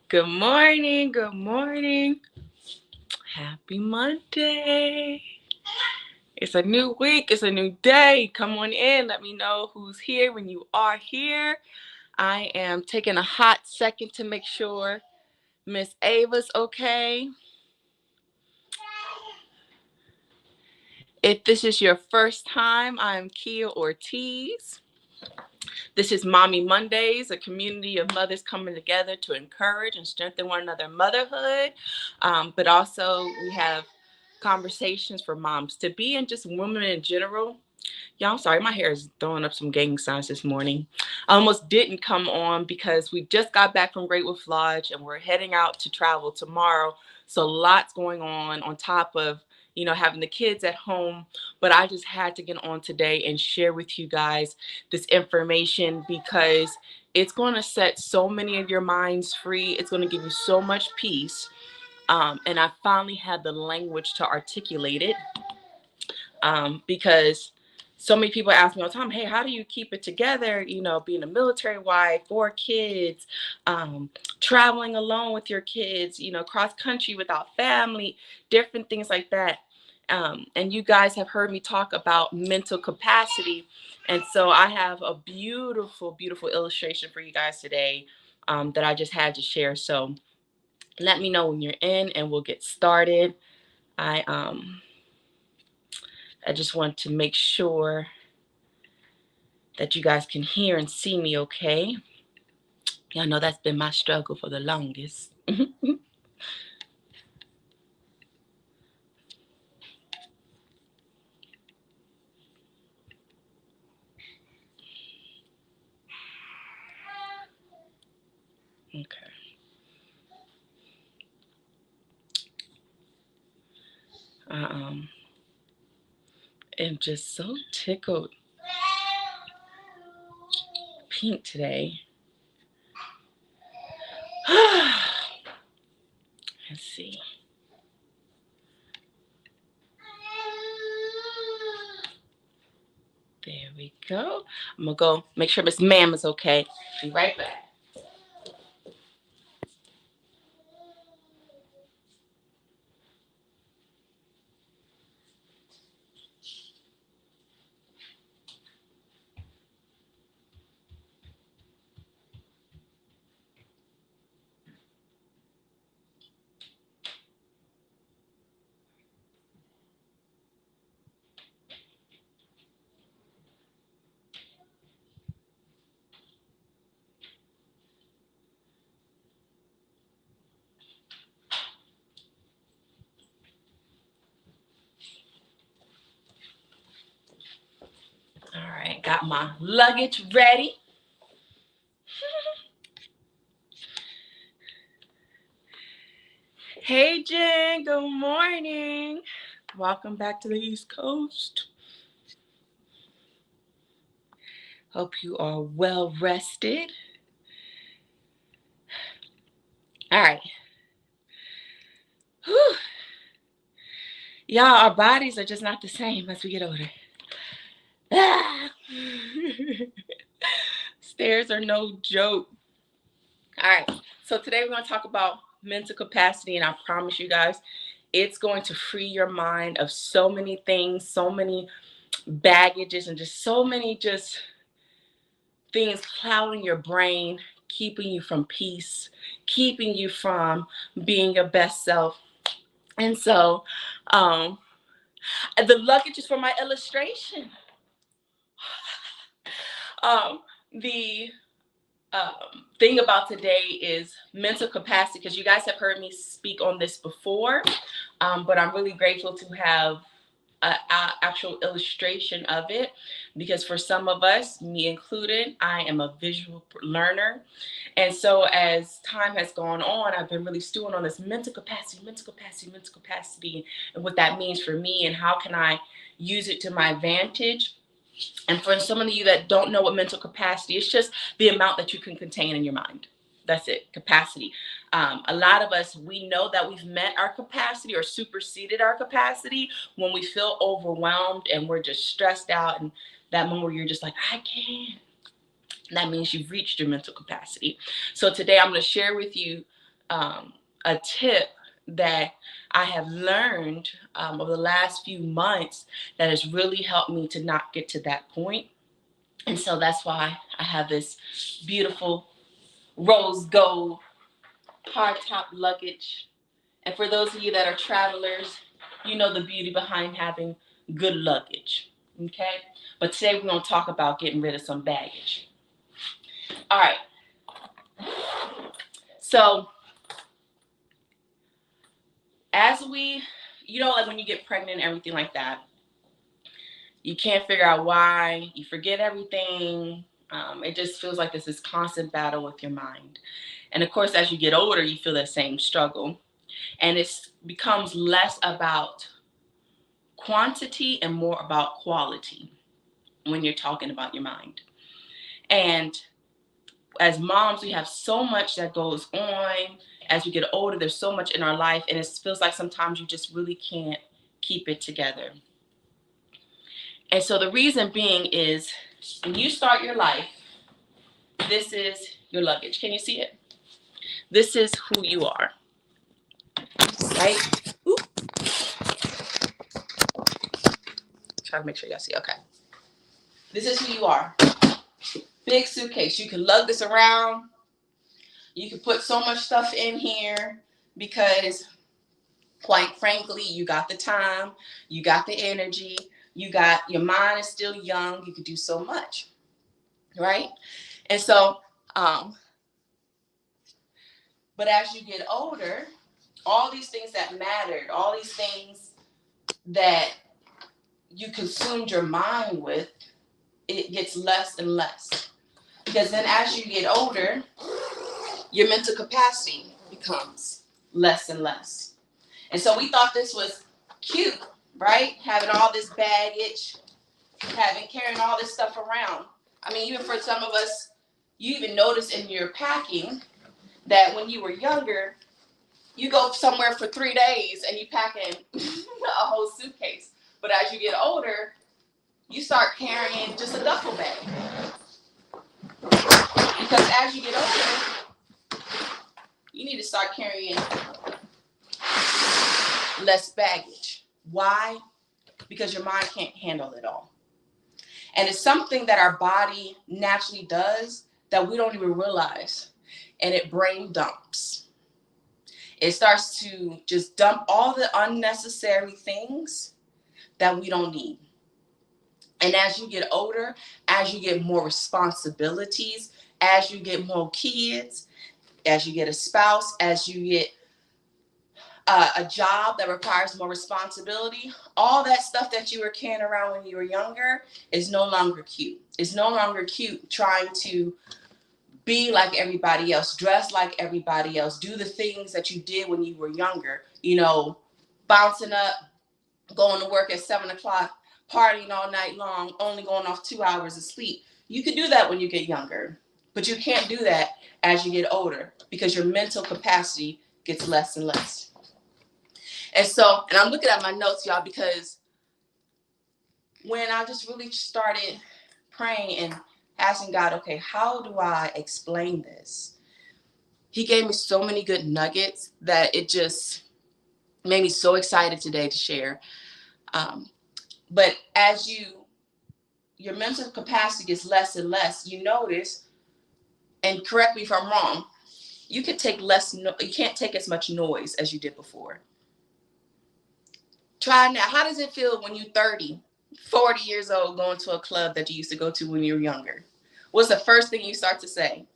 Good morning. Good morning. Happy Monday. It's a new week. It's a new day. Come on in. Let me know who's here when you are here. I am taking a hot second to make sure Miss Ava's okay. If this is your first time, I'm Kia Ortiz. This is Mommy Mondays, a community of mothers coming together to encourage and strengthen one another in motherhood. But also, we have conversations for moms to be and just women in general. Y'all, I'm sorry, my hair is throwing up some gang signs this morning. I almost didn't come on because we just got back from Great Wolf Lodge and we're heading out to travel tomorrow. So lots going on top of, having the kids at home. But I just had to get on today and share with you guys this information because it's going to set so many of your minds free. It's going to give you so much peace. And I finally had the language to articulate it because so many people ask me all the time, hey, how do you keep it together? Being a military wife, 4 kids, traveling alone with your kids, cross country without family, different things like that. And you guys have heard me talk about mental capacity. And so I have a beautiful, beautiful illustration for you guys today that I just had to share. So let me know when you're in and we'll get started. I just want to make sure that you guys can hear and see me okay. Y'all know that's been my struggle for the longest. Okay. I am just so tickled pink today. Let's see. There we go. I'm going to go make sure Miss Ma'am is okay. Be right back. All right. Got my luggage ready. Hey, Jen. Good morning. Welcome back to the East Coast. Hope you are well rested. All right. Whew. Y'all, our bodies are just not the same as we get older. Ah. Stairs are no joke. All right. So today we're going to talk about mental capacity, and I promise you guys, it's going to free your mind of so many things, so many baggages, and just so many things clouding your brain, keeping you from peace, keeping you from being your best self. And so, the luggage is for my illustration. The thing about today is mental capacity, because you guys have heard me speak on this before, but I'm really grateful to have an actual illustration of it, because for some of us, me included, I am a visual learner. And so as time has gone on, I've been really stewing on this mental capacity, and what that means for me and how can I use it to my advantage. And for some of you that don't know what mental capacity, it's just the amount that you can contain in your mind. That's it, capacity. A lot of us, we know that we've met our capacity or superseded our capacity when we feel overwhelmed and we're just stressed out. And that moment where you're just like, I can't. That means you've reached your mental capacity. So today I'm going to share with you a tip that I have learned over the last few months that has really helped me to not get to that point. And so that's why I have this beautiful rose gold hardtop luggage. And for those of you that are travelers, you know the beauty behind having good luggage. Okay? But today we're going to talk about getting rid of some baggage. All right. So, as we, like when you get pregnant and everything like that, you can't figure out why, you forget everything. It just feels like this constant battle with your mind. And of course, as you get older, you feel that same struggle. And it becomes less about quantity and more about quality when you're talking about your mind. And as moms, we have so much that goes on. As we get older, there's so much in our life, and it feels like sometimes you just really can't keep it together. And so the reason being is when you start your life, this is your luggage. Can you see it? This is who you are, right? Ooh. Try to make sure y'all see. Okay. This is who you are. Big suitcase. You can lug this around. You can put so much stuff in here because, quite frankly, you got the time, you got the energy, your mind is still young. You could do so much, right? And so, but as you get older, all these things that mattered, all these things that you consumed your mind with, it gets less and less. Because then as you get older, your mental capacity becomes less and less. And so we thought this was cute, right? Having all this baggage, carrying all this stuff around. I mean, even for some of us, you even notice in your packing that when you were younger, you go somewhere for 3 days and you pack in a whole suitcase. But as you get older, you start carrying just a duffel bag. Because as you get older, you need to start carrying less baggage. Why? Because your mind can't handle it all. And it's something that our body naturally does that we don't even realize. And it brain dumps. It starts to just dump all the unnecessary things that we don't need. And as you get older, as you get more responsibilities, as you get more kids, as you get a spouse, as you get a job that requires more responsibility, all that stuff that you were carrying around when you were younger is no longer cute. It's no longer cute trying to be like everybody else, dress like everybody else, do the things that you did when you were younger, bouncing up, going to work at 7 o'clock, partying all night long, only going off 2 hours of sleep. You can do that when you get younger, but you can't do that as you get older because your mental capacity gets less and less. And I'm looking at my notes, y'all, because when I just really started praying and asking God, okay, how do I explain this? He gave me so many good nuggets that it just made me so excited today to share. But as your mental capacity gets less and less, you notice, and correct me if I'm wrong, you can't take as much noise as you did before. Try now. How does it feel when you're 30, 40 years old going to a club that you used to go to when you were younger? What's the first thing you start to say?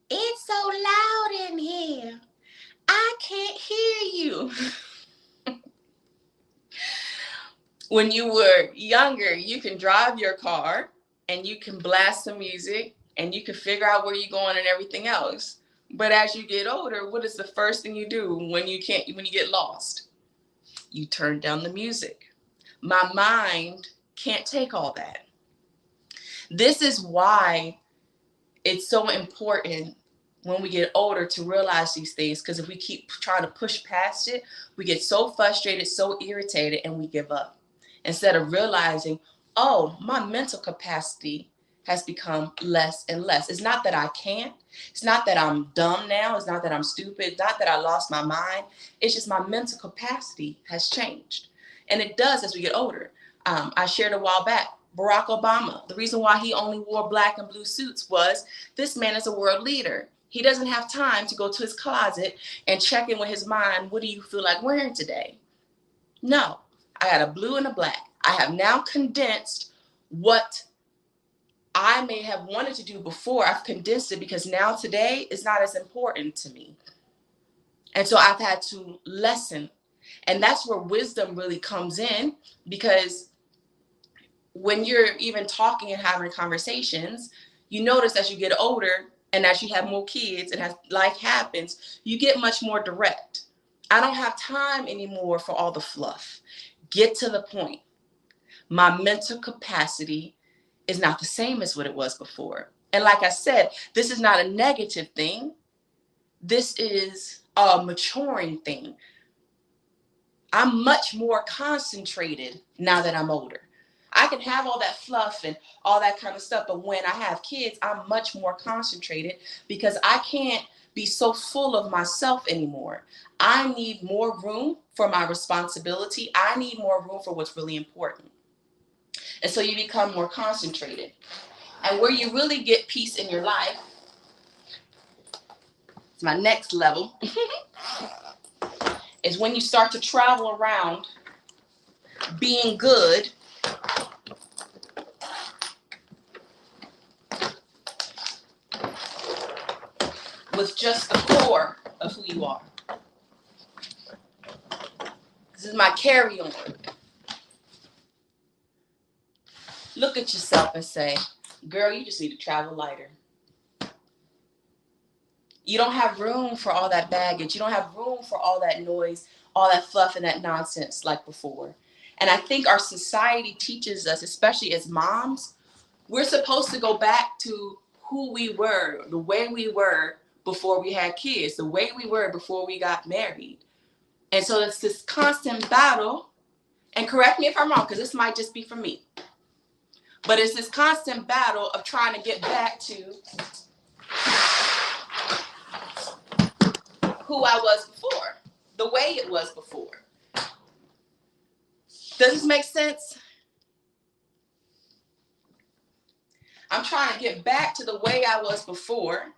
It's so loud in here. I can't hear you. When you were younger, you can drive your car and you can blast some music and you can figure out where you're going and everything else. But as you get older, what is the first thing you do when you get lost? You turn down the music. My mind can't take all that. This is why it's so important when we get older to realize these things, because if we keep trying to push past it, we get so frustrated, so irritated, and we give up. Instead of realizing, oh, my mental capacity has become less and less. It's not that I can't. It's not that I'm dumb now. It's not that I'm stupid. It's not that I lost my mind. It's just my mental capacity has changed. And it does as we get older. I shared a while back, Barack Obama, the reason why he only wore black and blue suits was this man is a world leader. He doesn't have time to go to his closet and check in with his mind. What do you feel like wearing today? No, I got a blue and a black. I have now condensed what I may have wanted to do before. I've condensed it because now today is not as important to me. And so I've had to lessen. And that's where wisdom really comes in, because when you're even talking and having conversations, you notice as you get older and as you have more kids and as life happens, you get much more direct. I don't have time anymore for all the fluff. Get to the point. My mental capacity is not the same as what it was before. And like I said, this is not a negative thing. This is a maturing thing. I'm much more concentrated now that I'm older. I can have all that fluff and all that kind of stuff, but when I have kids, I'm much more concentrated because I can't be so full of myself anymore. I need more room for my responsibility. I need more room for what's really important. And so you become more concentrated. And where you really get peace in your life, it's my next level, is when you start to travel around being good with just the core of who you are. This is my carry-on. Look at yourself and say, girl, you just need to travel lighter. You don't have room for all that baggage. You don't have room for all that noise, all that fluff and that nonsense like before. And I think our society teaches us, especially as moms, we're supposed to go back to who we were, the way we were before we had kids, the way we were before we got married. And so it's this constant battle, and correct me if I'm wrong, because this might just be for me, but it's this constant battle of trying to get back to who I was before, the way it was before. Does this make sense? I'm trying to get back to the way I was before,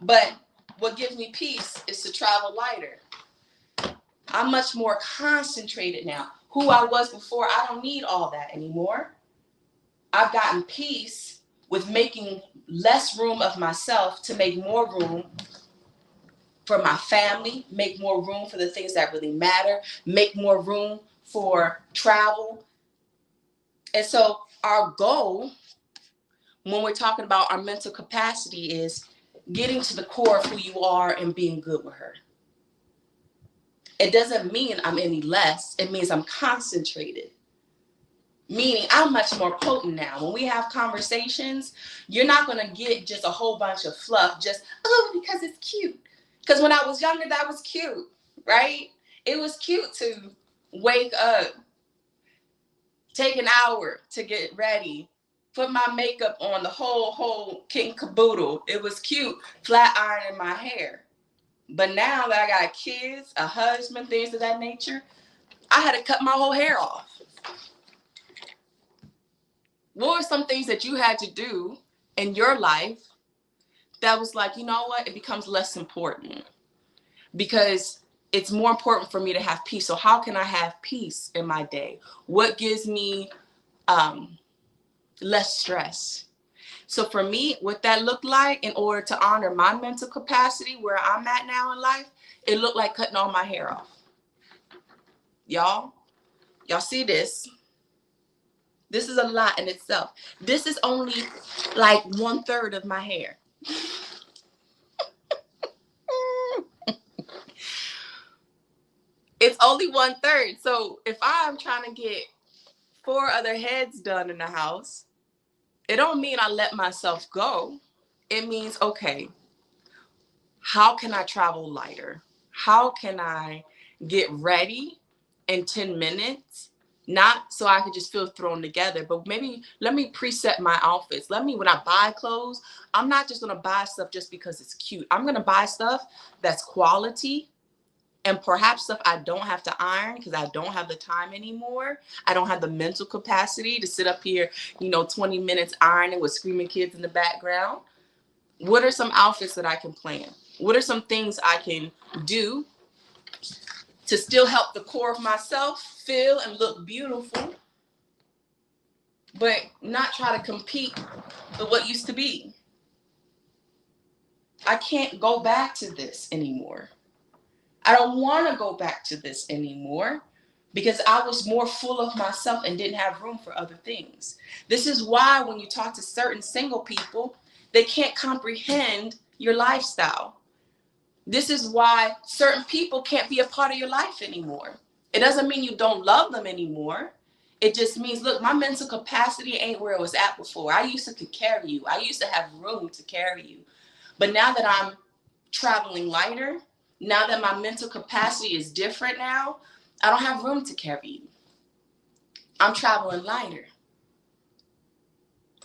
but what gives me peace is to travel lighter. I'm much more concentrated now. Who I was before, I don't need all that anymore. I've gotten peace with making less room of myself to make more room for my family, make more room for the things that really matter, make more room for travel. And so our goal when we're talking about our mental capacity is getting to the core of who you are and being good with her. It doesn't mean I'm any less. It means I'm concentrated. Meaning I'm much more potent now. When we have conversations, you're not going to get just a whole bunch of fluff, just, oh, because it's cute. Because when I was younger, that was cute, right? It was cute to wake up, take an hour to get ready, put my makeup on, the whole kit and caboodle. It was cute, flat ironing my hair. But now that I got kids, a husband, things of that nature, I had to cut my whole hair off. What were some things that you had to do in your life that was like, you know what, it becomes less important because it's more important for me to have peace. So how can I have peace in my day? What gives me less stress? So for me, what that looked like in order to honor my mental capacity where I'm at now in life, it looked like cutting all my hair off. Y'all see this? This is a lot in itself. This is only like 1/3 of my hair. It's only 1/3. So if I'm trying to get 4 other heads done in the house, it don't mean I let myself go. It means, okay, how can I travel lighter? How can I get ready in 10 minutes Not so I could just feel thrown together, but maybe let me preset my outfits. When I buy clothes, I'm not just gonna buy stuff just because it's cute. I'm gonna buy stuff that's quality, and perhaps stuff I don't have to iron because I don't have the time anymore. I don't have the mental capacity to sit up here, 20 minutes ironing with screaming kids in the background. What are some outfits that I can plan? What are some things I can do to still help the core of myself feel and look beautiful, but not try to compete with what used to be? I can't go back to this anymore. I don't want to go back to this anymore because I was more full of myself and didn't have room for other things. This is why when you talk to certain single people, they can't comprehend your lifestyle. This is why certain people can't be a part of your life anymore. It doesn't mean you don't love them anymore. It just means, look, my mental capacity ain't where it was at before. I used to could carry you. I used to have room to carry you. But now that I'm traveling lighter, now that my mental capacity is different now, I don't have room to carry you. I'm traveling lighter.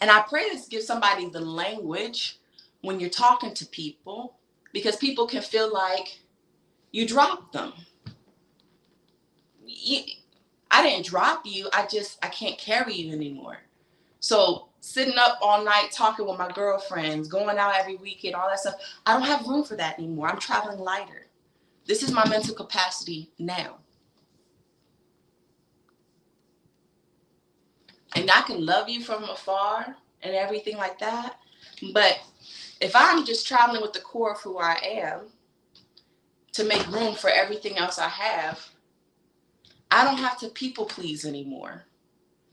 And I pray this gives somebody the language when you're talking to people, because people can feel like you dropped them. I didn't drop you. I can't carry you anymore. So sitting up all night talking with my girlfriends, going out every weekend, all that stuff, I don't have room for that anymore. I'm traveling lighter. This is my mental capacity now. And I can love you from afar and everything like that. But if I'm just traveling with the core of who I am to make room for everything else I have, I don't have to people please anymore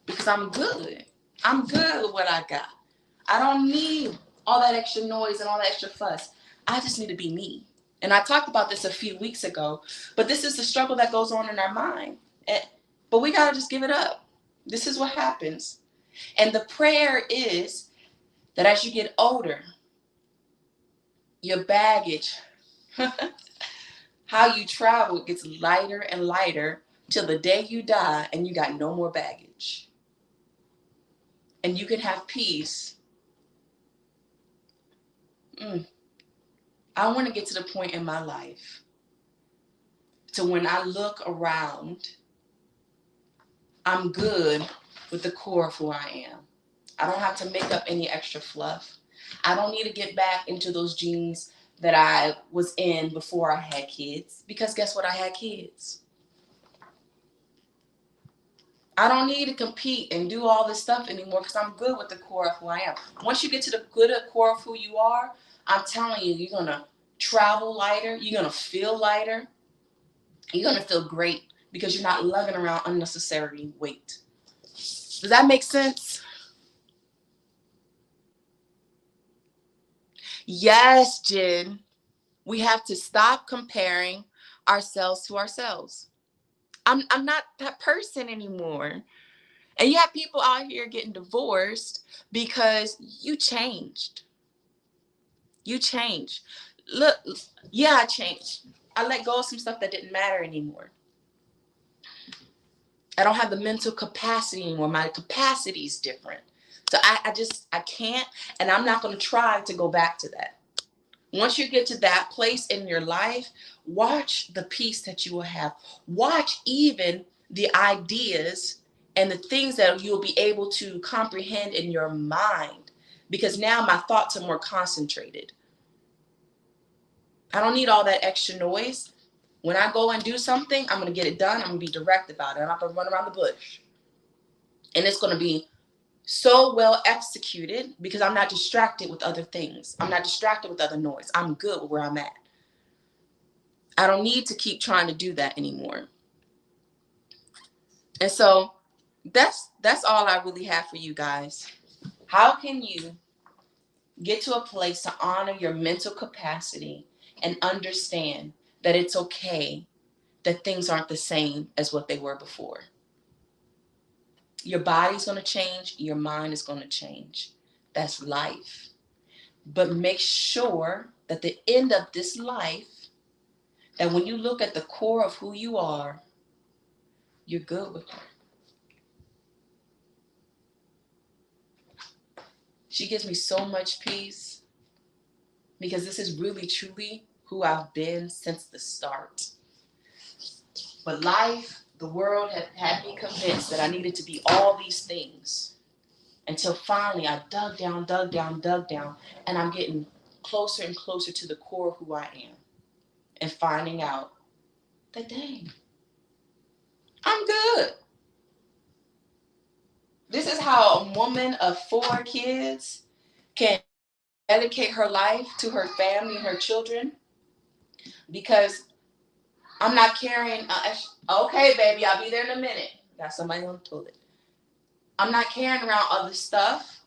because I'm good. I'm good with what I got. I don't need all that extra noise and all that extra fuss. I just need to be me. And I talked about this a few weeks ago, but this is the struggle that goes on in our mind. But we got to just give it up. This is what happens. And the prayer is that as you get older, your baggage, how you travel gets lighter and lighter till the day you die and you got no more baggage. And you can have peace. I want to get to the point in my life to when I look around, I'm good with the core of who I am. I don't have to make up any extra fluff. I don't need to get back into those jeans that I was in before I had kids, because guess what? I had kids. I don't need to compete and do all this stuff anymore because I'm good with the core of who I am. Once you get to the good core of who you are, I'm telling you, you're going to travel lighter. You're going to feel lighter. You're going to feel great because you're not lugging around unnecessary weight. Does that make sense? Yes, Jen. We have to stop comparing ourselves to ourselves. I'm not that person anymore. And you have people out here getting divorced because you changed. You changed. Look, yeah, I changed. I let go of some stuff that didn't matter anymore. I don't have the mental capacity anymore. My capacity is different. So I can't, and I'm not going to try to go back to that. Once you get to that place in your life, watch the peace that you will have. Watch even the ideas and the things that you'll be able to comprehend in your mind, because now my thoughts are more concentrated. I don't need all that extra noise. When I go and do something, I'm going to get it done. I'm going to be direct about it. I'm not going to run around the bush. And it's going to be so well executed because I'm not distracted with other things. I'm not distracted with other noise. I'm good with where I'm at. I don't need to keep trying to do that anymore. And so that's all I really have for you guys. How can you get to a place to honor your mental capacity and understand that it's okay that things aren't the same as what they were before? Your body's going to change. Your mind is going to change. That's life. But make sure that the end of this life, that when you look at the core of who you are, you're good with it. She gives me so much peace because this is really, truly who I've been since the start. But life, the world had me convinced that I needed to be all these things until finally I dug down, and I'm getting closer and closer to the core of who I am and finding out that, dang, I'm good. This is how a woman of 4 kids can dedicate her life to her family and her children because I'm not carrying, okay, baby, I'll be there in a minute. Got somebody on the toilet. I'm not carrying around other stuff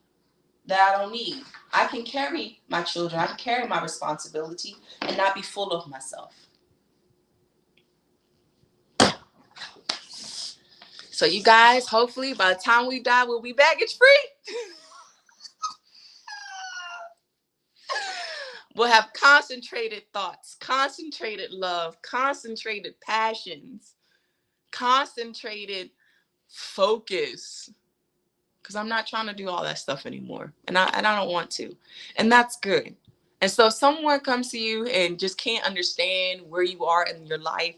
that I don't need. I can carry my children. I can carry my responsibility and not be full of myself. So you guys, hopefully by the time we die, we'll be baggage free. We'll have concentrated thoughts, concentrated love, concentrated passions, concentrated focus. Because I'm not trying to do all that stuff anymore. And I don't want to. And that's good. And so if someone comes to you and just can't understand where you are in your life,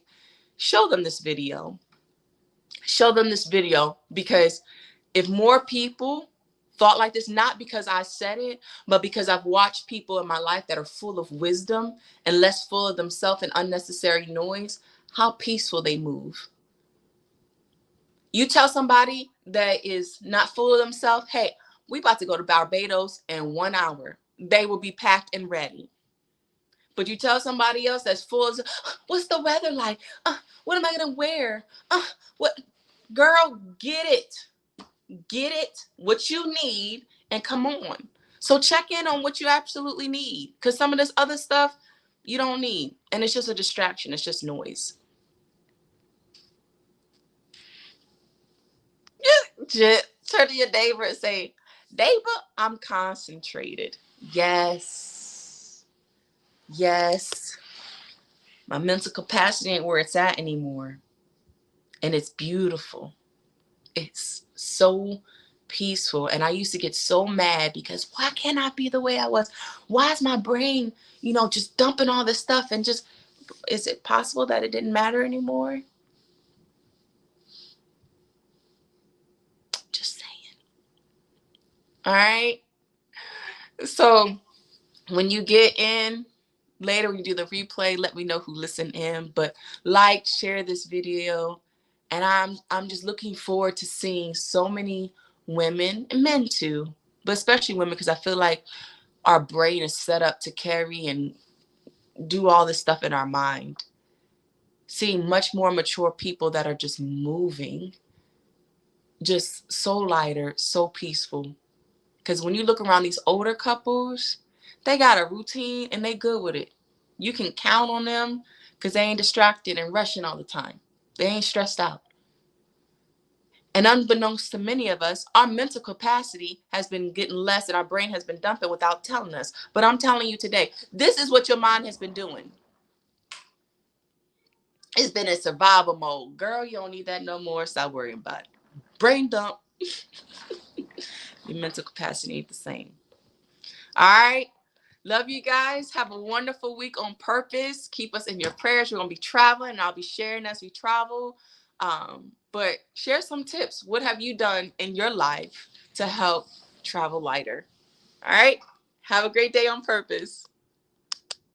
show them this video. Show them this video, because if more people thought like this, not because I said it, but because I've watched people in my life that are full of wisdom and less full of themselves and unnecessary noise, how peaceful they move. You tell somebody that is not full of themselves, hey, we about to go to Barbados in 1 hour. They will be packed and ready. But you tell somebody else that's full of, what's the weather like? What am I going to wear? What? Girl, get it. Get it, what you need, and come on. So check in on what you absolutely need, because some of this other stuff you don't need, and it's just a distraction. It's just noise. Just turn to your neighbor and say, neighbor, I'm concentrated. Yes. Yes. My mental capacity ain't where it's at anymore. And it's beautiful. It's so peaceful. And I used to get so mad because why can't I be the way I was? Why is my brain, just dumping all this stuff and just, is it possible that it didn't matter anymore? Just saying. All right. So when you get in later, when you do the replay, let me know who listened in. But share this video. And I'm just looking forward to seeing so many women and men too, but especially women, because I feel like our brain is set up to carry and do all this stuff in our mind. Seeing much more mature people that are just moving, just so lighter, so peaceful. Because when you look around these older couples, they got a routine and they good with it. You can count on them because they ain't distracted and rushing all the time. They ain't stressed out. And unbeknownst to many of us, our mental capacity has been getting less and our brain has been dumping without telling us. But I'm telling you today, this is what your mind has been doing. It's been in survival mode. Girl, you don't need that no more. Stop worrying about it. Brain dump. Your mental capacity ain't the same. All right. Love you guys. Have a wonderful week on purpose. Keep us in your prayers. We're going to be traveling, and I'll be sharing as we travel. But share some tips. What have you done in your life to help travel lighter? All right. Have a great day on purpose.